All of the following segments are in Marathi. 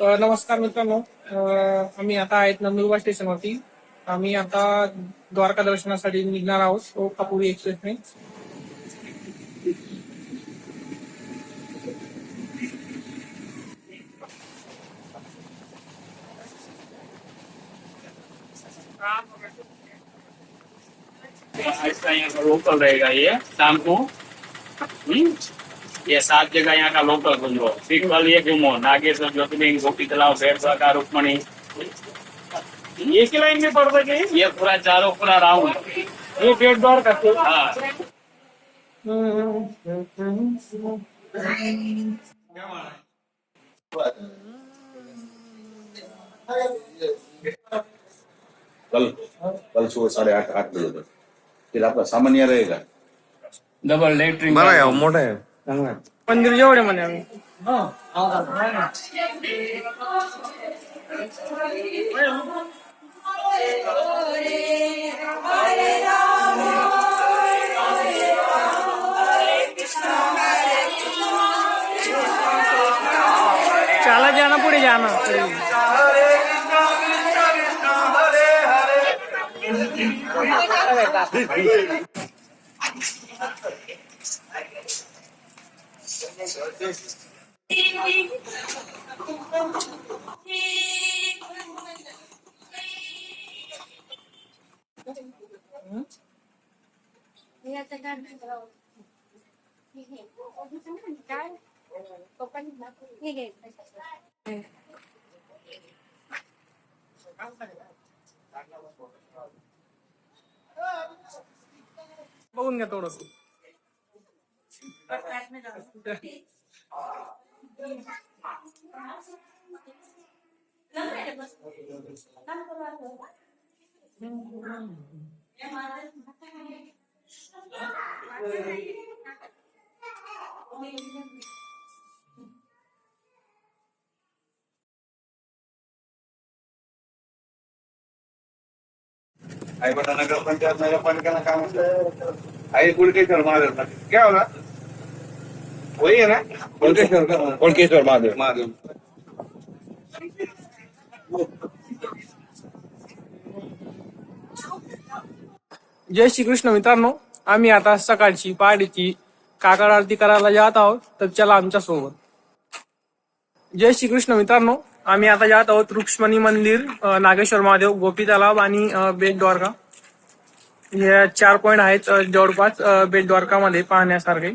नमस्कार मित्रांनो. आम्ही आता आहेत नंदुरबार स्टेशनवरती. आम्ही आता द्वारका दर्शनासाठी निघणार आहोत कापुरी एक्सप्रेसने. इसका यहाँ का लोकल रहेगा ये शाम को। ये 7 जगह यहाँ का लोकल घूमो। कल ये घूमो नागेश्वर, ज्योतिर्लिंग, गोपी तालाब, बेरसा, रुक्मणी। एक ही लाइन में पड़ सके ये पूरा चारों पूरा राउंड ये बेट द्वार करते। हाँ कल कल सुबह 8:30 बजे तक फिर आपका सामान्य रहेगा। डबल लेटरिंग बरं आहे, मोठं आहे, चांगलं आहे. मंदिर जेवढे म्हणे आम्ही. चालत जाना, पुढे जाना. बघून घ्या थोडस. आई बटा नगर पंचायत नगरपालिका काम आई कुलकेश्वर महादेव क्या होगा वही है ना कुलकेश्वर महादेव जय श्री कृष्ण मित्रांनो. आम्ही आता सकाळची पहाटेची काकड आरती करायला जात आहोत, तर चला आमच्या सोबत. जय श्री कृष्ण मित्रांनो. आम्ही आता जात आहोत रुक्ष्मणी मंदिर, नागेश्वर महादेव, गोपी तालाब आणि बेट द्वारका. हे 4 पॉइंट आहेत जवळपास बेट द्वारका मध्ये पाहण्यासारखे.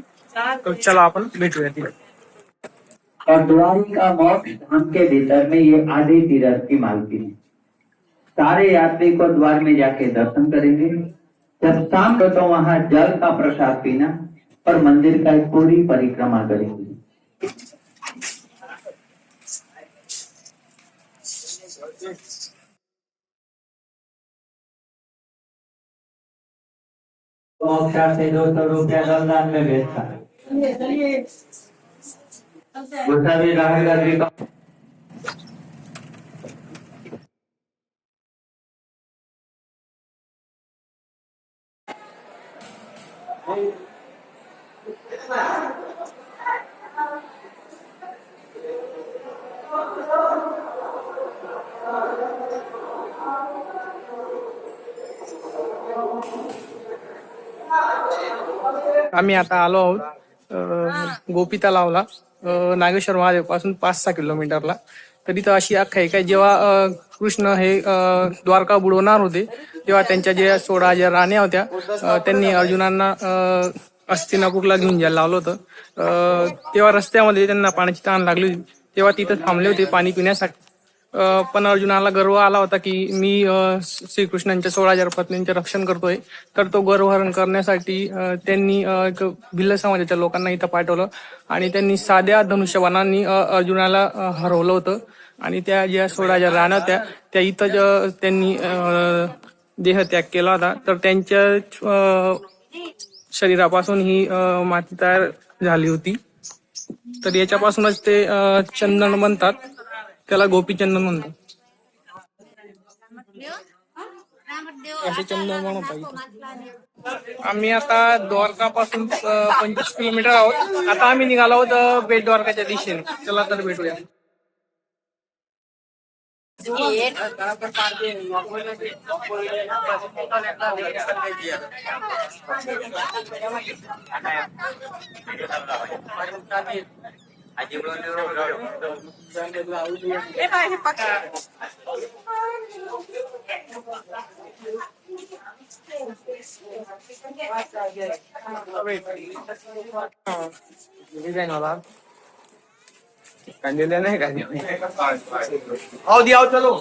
तर चला आपण भेटूया तिथे. और द्वारिका मोक्ष धाम के भीतर में ये आधे तीर्थ की मालकी है। सारे यात्री को द्वार में जाके दर्शन करेंगे। जब शाम को तो वहाँ जल का प्रसाद पीना और मंदिर का पूरी परिक्रमा करेंगे। मोक्षा से 200 रुपया रमजान में भेजता है। गुस्सा भी रहेगा भी कम। आम्ही आता आलो आहोत गोपी तलावला, नागेश्वर महादेव पासून 5-6 किलोमीटरला. तर इथं अशी आख्यायिका आहे, जेव्हा कृष्ण हे द्वारका बुडवणार होते तेव्हा त्यांच्या जे 16,000 राण्या होत्या, त्यांनी अर्जुनांना हस्तिनापूरला घेऊन जायला लावलं होतं. तेव्हा रस्त्यामध्ये त्यांना पाण्याची तहान लागली होती, तेव्हा तिथं थांबले होते पाणी पिण्यासाठी. पण अर्जुनाला गर्व आला होता की मी श्रीकृष्णांच्या 16,000 पत्नींचे रक्षण करतोय. तर तो गर्वहरण करण्यासाठी त्यांनी एक भिल्ल समाजाच्या लोकांना इथं पाठवलं आणि त्यांनी साध्या धनुष्यबाणांनी अर्जुनाला हरवलं होतं. आणि त्या ज्या 16,000 राण्या होत्या त्या इथं त्यांनी देहत्याग केला होता. तर त्यांच्या शरीरापासून ही माती तयार झाली होती. तर याच्यापासूनच ते चंदन म्हणतात, त्याला गोपीचंदन म्हणतात. असे चंदन बनवतात. आम्ही आता द्वारका पासून 25 किलोमीटर आहोत. आता आम्ही निघालो आहोत बेट द्वारकाच्या दिशेने. चला तर भेटूया. डिझाईन वाला कांदिले नाही का आओ दिया चलो